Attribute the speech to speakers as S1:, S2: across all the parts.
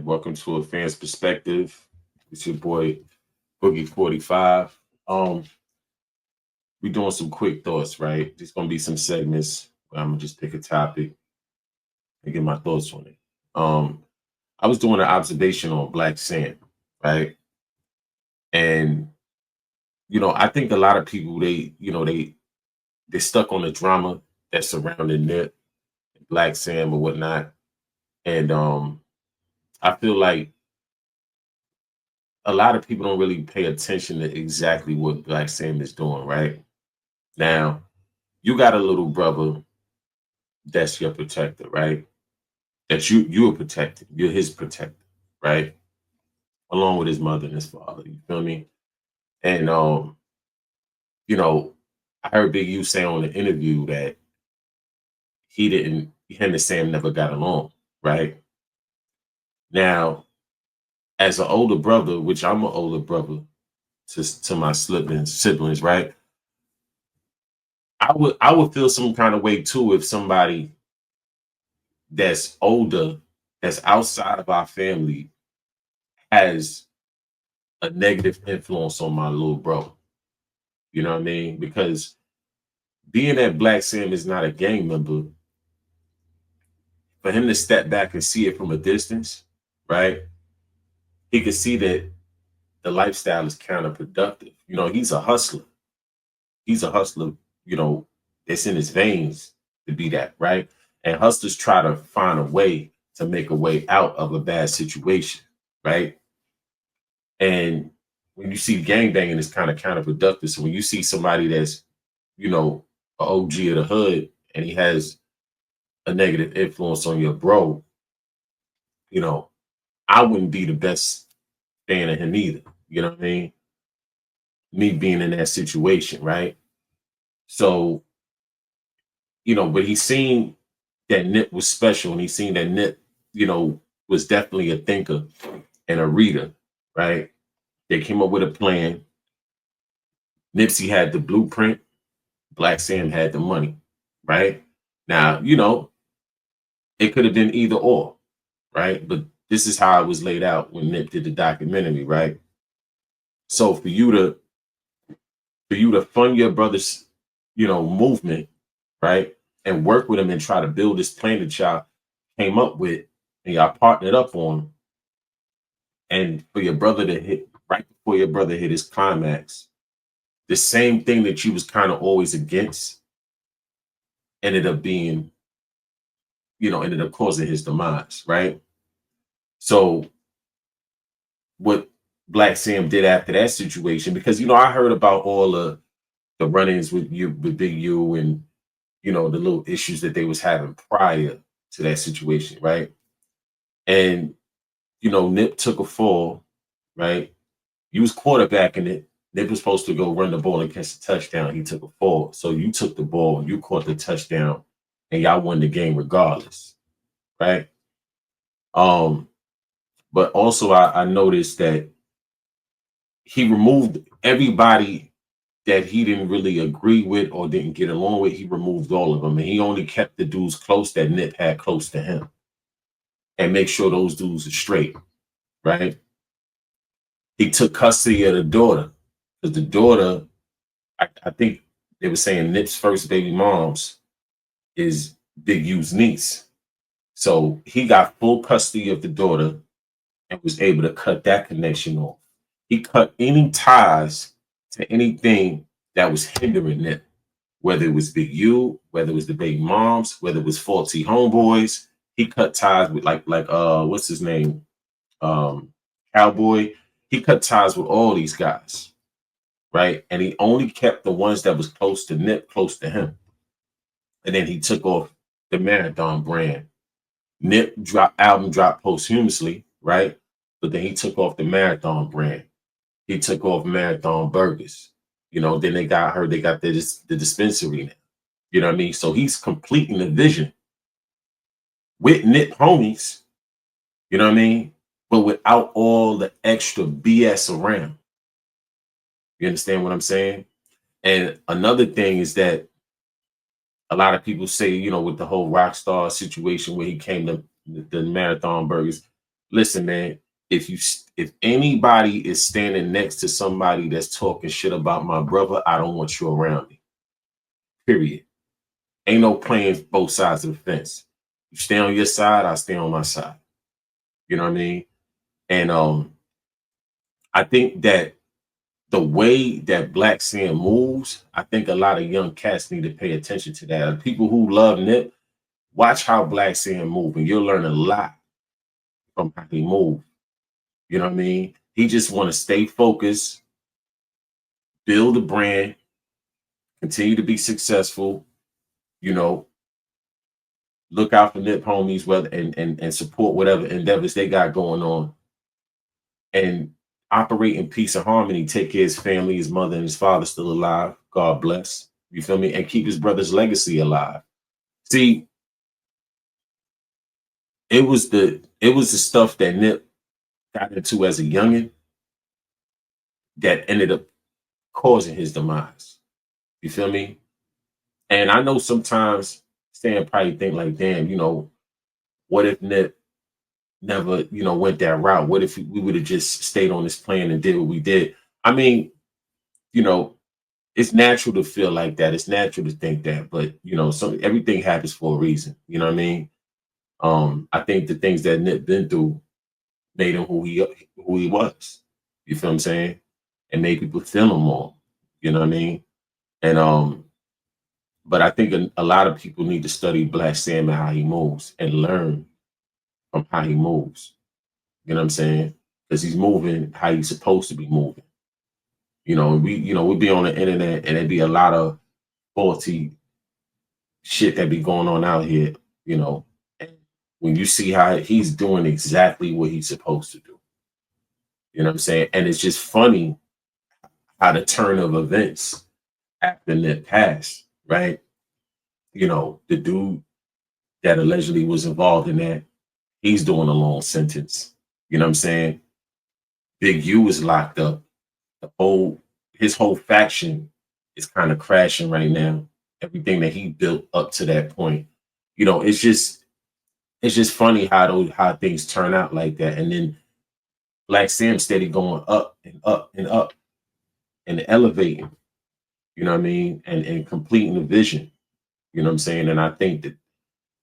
S1: welcome to A Fan's Perspective. It's your boy Boogie 45. Um, we doing some quick thoughts, right? There's gonna be some segments where I'm gonna just pick a topic and get my thoughts on it. Um, I was doing an observation on Black Sam, right? And I think a lot of people they're stuck on the drama that's surrounding Nip, Black Sam or whatnot. And I feel like a lot of people don't really pay attention to exactly what Black Sam is doing, right? Now, you got a little brother that's your protector, right? That you're protected. You're his protector, right? Along with his mother and his father. You feel me? And you know, I heard Big U say on the interview that him and Sam never got along, right? Now, as an older brother, which I'm an older brother to my siblings, right? I would feel some kind of way too if somebody that's older, that's outside of our family, has a negative influence on my little bro. You know what I mean? Because being that Black Sam is not a gang member, for him to step back and see it from a distance, right? He could see that the lifestyle is counterproductive. He's a hustler. He's a hustler, you know, it's in his veins to be that, right? And hustlers try to find a way to make a way out of a bad situation, right? And when you see gangbanging, it's kind of counterproductive. So when you see somebody that's, an OG of the hood and he has a negative influence on your bro, you know, I wouldn't be the best fan of him either. You know what I mean? Me being in that situation, right? So, but he seen that Nip was special and he seen that Nip, was definitely a thinker and a reader, right? They came up with a plan. Nipsey had the blueprint, Black Sam had the money, right? Now, it could have been either or, right? But this is how it was laid out when Nip did the documentary, right? So for you to fund your brother's, movement, right? And work with him and try to build this plan that y'all came up with and y'all partnered up on, and for your brother to hit right before your brother hit his climax, the same thing that you was kind of always against ended up being, ended up causing his demise, right? So what Black Sam did after that situation, because I heard about all the run-ins with Big U and the little issues that they was having prior to that situation, right? And Nip took a fall, right? You was quarterbacking it. Nip was supposed to go run the ball and catch the touchdown. He took a fall. So you took the ball, you caught the touchdown, and y'all won the game regardless, right? Um, but also I noticed that he removed everybody that he didn't really agree with or didn't get along with. He removed all of them, and he only kept the dudes close that Nip had close to him, and make sure those dudes are straight, right? He took custody of the daughter because the daughter, I think they were saying Nip's first baby mom's is Big U's niece. So he got full custody of the daughter and was able to cut that connection off. He cut any ties to anything that was hindering Nip, whether it was Big U, whether it was the baby moms, whether it was faulty homeboys. He cut ties with like what's his name? Cowboy. He cut ties with all these guys, right? And he only kept the ones that was close to Nip close to him. And then he took off the Marathon brand. Nip album dropped posthumously, right? But then he took off the Marathon brand. He took off Marathon Burgers. Then they got the dispensary now. You know what I mean? So he's completing the vision with Nip homies, you know what I mean? But without all the extra BS around. You understand what I'm saying? And another thing is that a lot of people say, with the whole Rockstar situation where he came to the Marathon Burgers, Listen, man, if anybody is standing next to somebody that's talking shit about my brother, I don't want you around me. Period. Ain't no playing both sides of the fence. You stay on your side, I stay on my side. You know what I mean? And I think that the way that Black Sam moves, I think a lot of young cats need to pay attention to that. People who love Nip, watch how Black Sam move, and you'll learn a lot from how he moves. You know what I mean? He just want to stay focused, build a brand, continue to be successful, you know, look out for Nip homies, whether and support whatever endeavors they got going on, and operate in peace and harmony, take care of his family, his mother and his father still alive. God bless. You feel me? And keep his brother's legacy alive. See, it was the stuff that Nip got into as a youngin that ended up causing his demise. You feel me? And I know sometimes Stan probably think like, damn, what if Nip never, went that route? What if we would have just stayed on this plan and did what we did? I mean, you know, it's natural to feel like that. It's natural to think that, but everything happens for a reason. You know what I mean? I think the things that Nip been through made him who he was. You feel what I'm saying? And made people feel him more. You know what I mean? And but I think a lot of people need to study Black Sam and how he moves and learn from how he moves. You know what I'm saying? Because he's moving how he's supposed to be moving. We'd be on the internet and there'd be a lot of faulty shit that be going on out here, you know. And when you see how he's doing exactly what he's supposed to do. You know what I'm saying? And it's just funny how the turn of events after that passed, right? The dude that allegedly was involved in that, he's doing a long sentence. You know what I'm saying? Big U is locked up. His whole faction is kind of crashing right now. Everything that he built up to that point, it's just funny how things turn out like that. And then Black Sam steady going up and up and up and elevating, you know what I mean? And completing the vision. You know what I'm saying? And I think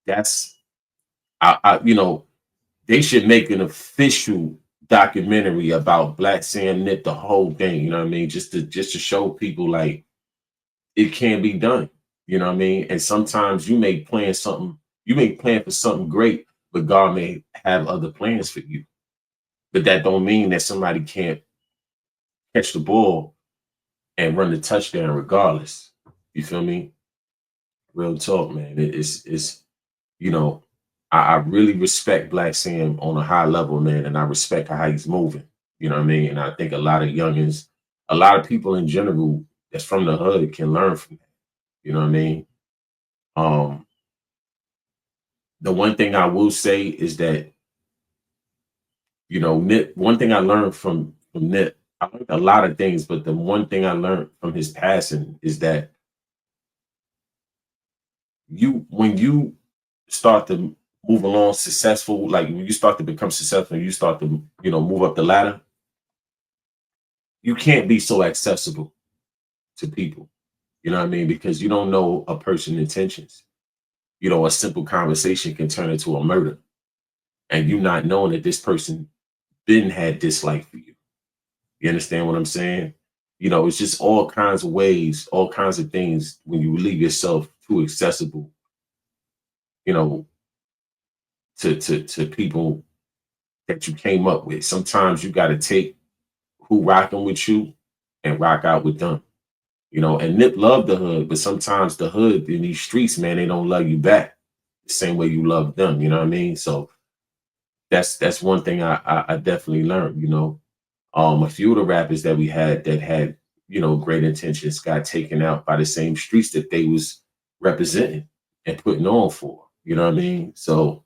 S1: that's they should make an official documentary about Black Sam Nip, the whole thing, you know what I mean? Just to show people like it can be done, you know what I mean? And sometimes you may plan for something great, but God may have other plans for you. But that don't mean that somebody can't catch the ball and run the touchdown regardless. You feel me? Real talk, man. It's you know, I really respect Black Sam on a high level, man, and I respect how he's moving. You know what I mean? And I think a lot of youngins, a lot of people in general that's from the hood can learn from that. You know what I mean? Um, the one thing I will say is that, Nip, one thing I learned from Nip, I learned a lot of things, but the one thing I learned from his passing is that when you start to move along successful, like when you start to become successful, you start to, move up the ladder, you can't be so accessible to people. You know what I mean? Because you don't know a person's intentions. A simple conversation can turn into a murder. And you not knowing that this person been had dislike for you. You understand what I'm saying? It's just all kinds of ways, all kinds of things when you leave yourself too accessible, you know, to people that you came up with. Sometimes you gotta take who rocking with you and rock out with them. And Nip loved the hood, but sometimes the hood in these streets, man, they don't love you back the same way you love them. You know what I mean? So that's one thing I definitely learned. A few of the rappers that we had that had great intentions got taken out by the same streets that they was representing and putting on for. You know what I mean? So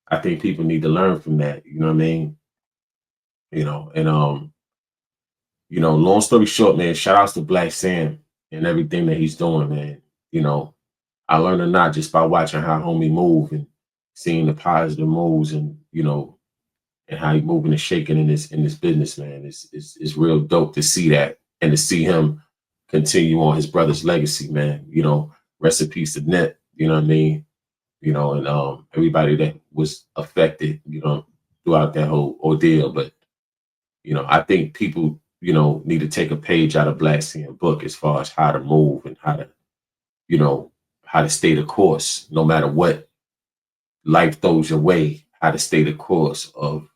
S1: I think people need to learn from that. You know what I mean? And long story short, man, shout outs to Black Sam and everything that he's doing, man. I learned a lot just by watching how homie move and seeing the positive moves and and how he moving and shaking in this business, man. It's real dope to see that and to see him continue on his brother's legacy, man. You know, rest in peace to Nip, you know what I mean? You know, and everybody that was affected, you know, throughout that whole ordeal. But, you know, I think people, you know, need to take a page out of Black Seeing book as far as how to move and how to, you know, how to stay the course, no matter what life throws your way, how to stay the course of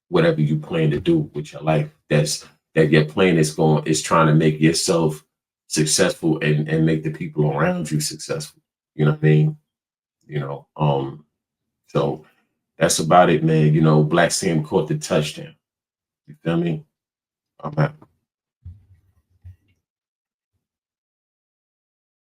S1: whatever you plan to do with your life. That your plan is trying to make yourself successful and make the people around you successful. You know what I mean? You know, so that's about it, man. You know, Black Sam caught the touchdown. You feel me? I'm happy.